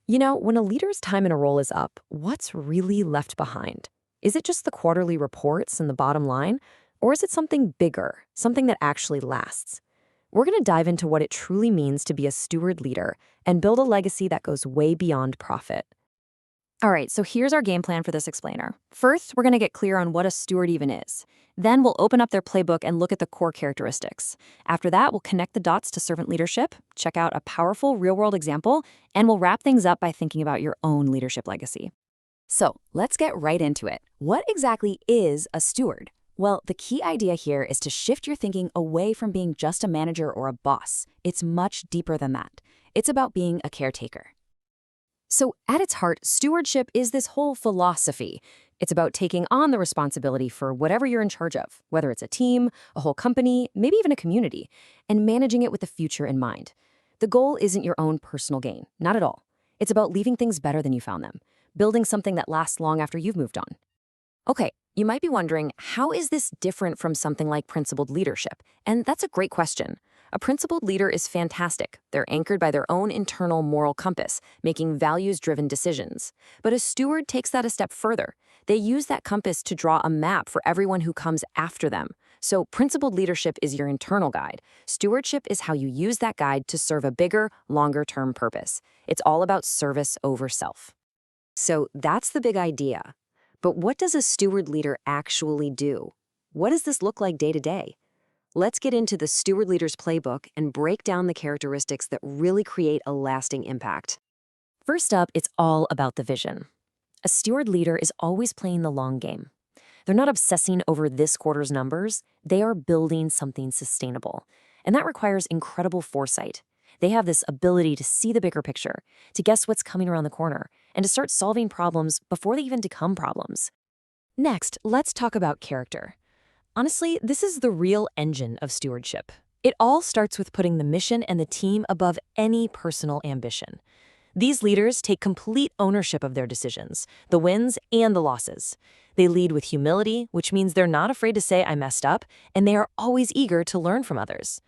When a leader's time in a role is up, what's really left behind? Is it just the quarterly reports and the bottom line? Or is it something bigger, something that actually lasts? We're going to dive into what it truly means to be a steward leader and build a legacy that goes way beyond profit. All right, so here's our game plan for this explainer. First, we're going to get clear on what a steward even is. Then we'll open up their playbook and look at the core characteristics. After that, we'll connect the dots to servant leadership, check out a powerful real-world example, and we'll wrap things up by thinking about your own leadership legacy. So let's get right into it. What exactly is a steward? Well, the key idea here is to shift your thinking away from being just a manager or a boss. It's much deeper than that. It's about being a caretaker. So at its heart, stewardship is this whole philosophy. It's about taking on the responsibility for whatever you're in charge of, whether it's a team, a whole company, maybe even a community, and managing it with the future in mind. The goal isn't your own personal gain, not at all. It's about leaving things better than you found them, building something that lasts long after you've moved on. Okay, you might be wondering, how is this different from something like principled leadership? And that's a great question. A principled leader is fantastic. They're anchored by their own internal moral compass, making values-driven decisions. But a steward takes that a step further. They use that compass to draw a map for everyone who comes after them. So principled leadership is your internal guide. Stewardship is how you use that guide to serve a bigger, longer-term purpose. It's all about service over self. So that's the big idea. But what does a steward leader actually do? What does this look like day to day? Let's get into the steward leader's playbook and break down the characteristics that really create a lasting impact. First up, it's all about the vision. A steward leader is always playing the long game. They're not obsessing over this quarter's numbers. They are building something sustainable. And that requires incredible foresight. They have this ability to see the bigger picture, to guess what's coming around the corner, and to start solving problems before they even become problems. Next, let's talk about character. Honestly, this is the real engine of stewardship. It all starts with putting the mission and the team above any personal ambition. These leaders take complete ownership of their decisions, the wins and the losses. They lead with humility, which means they're not afraid to say, "I messed up," and they are always eager to learn from others.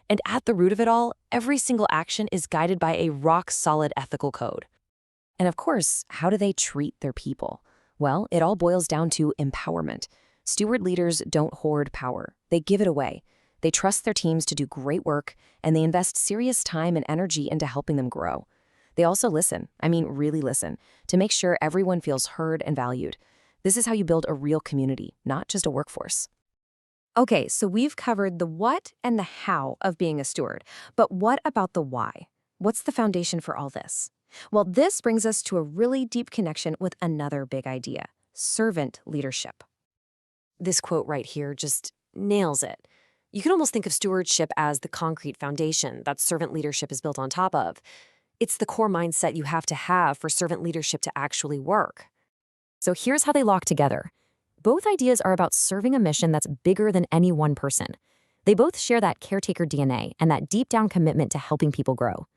And at the root of it all, every single action is guided by a rock-solid ethical code. And of course, how do they treat their people? Well, it all boils down to empowerment. Steward leaders don't hoard power. They give it away. They trust their teams to do great work, and they invest serious time and energy into helping them grow. They also listen, really listen, to make sure everyone feels heard and valued. This is how you build a real community, not just a workforce. Okay, so we've covered the what and the how of being a steward, but what about the why? What's the foundation for all this? Well, this brings us to a really deep connection with another big idea: servant leadership. This quote right here just nails it. You can almost think of stewardship as the concrete foundation that servant leadership is built on top of. It's the core mindset you have to have for servant leadership to actually work. So here's how they lock together. Both ideas are about serving a mission that's bigger than any one person. They both share that caretaker DNA and that deep-down commitment to helping people grow.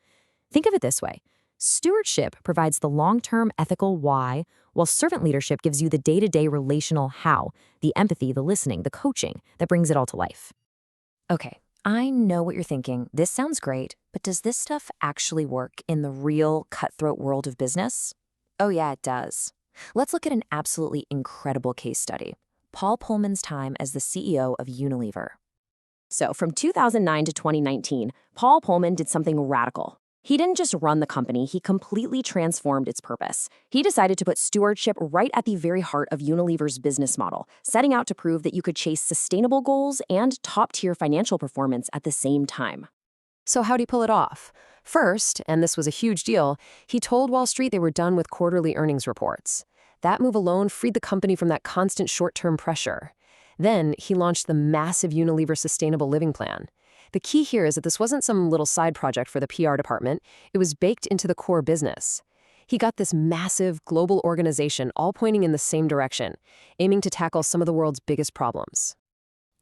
Think of it this way. Stewardship provides the long-term ethical why, while servant leadership gives you the day-to-day relational how, the empathy, the listening, the coaching that brings it all to life. Okay, I know what you're thinking. This sounds great, but does this stuff actually work in the real cutthroat world of business? Oh yeah, it does. Let's look at an absolutely incredible case study: Paul Polman's time as the CEO of Unilever. So from 2009 to 2019, Paul Polman did something radical. He didn't just run the company, he completely transformed its purpose. He decided to put stewardship right at the very heart of Unilever's business model, setting out to prove that you could chase sustainable goals and top-tier financial performance at the same time. So how'd he pull it off? First, and this was a huge deal, he told Wall Street they were done with quarterly earnings reports. That move alone freed the company from that constant short-term pressure. Then he launched the massive Unilever Sustainable Living Plan. The key here is that this wasn't some little side project for the PR department. It was baked into the core business. He got this massive global organization all pointing in the same direction, aiming to tackle some of the world's biggest problems.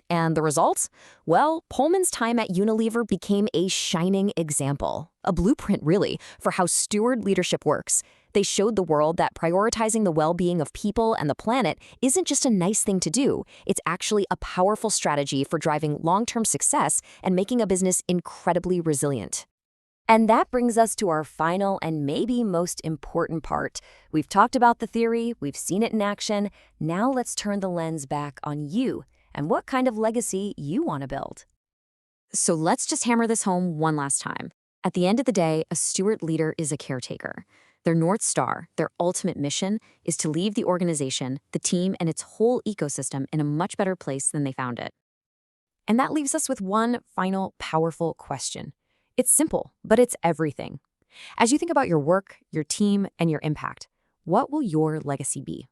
And the results? Well, Polman's time at Unilever became a shining example, a blueprint really, for how steward leadership works. They showed the world that prioritizing the well-being of people and the planet isn't just a nice thing to do. It's actually a powerful strategy for driving long-term success and making a business incredibly resilient. And that brings us to our final and maybe most important part. We've talked about the theory, we've seen it in action. Now let's turn the lens back on you and what kind of legacy you want to build. So let's just hammer this home one last time. At the end of the day, a steward leader is a caretaker. Their North Star, their ultimate mission, is to leave the organization, the team, and its whole ecosystem in a much better place than they found it. And that leaves us with one final powerful question. It's simple, but it's everything. As you think about your work, your team, and your impact, what will your legacy be?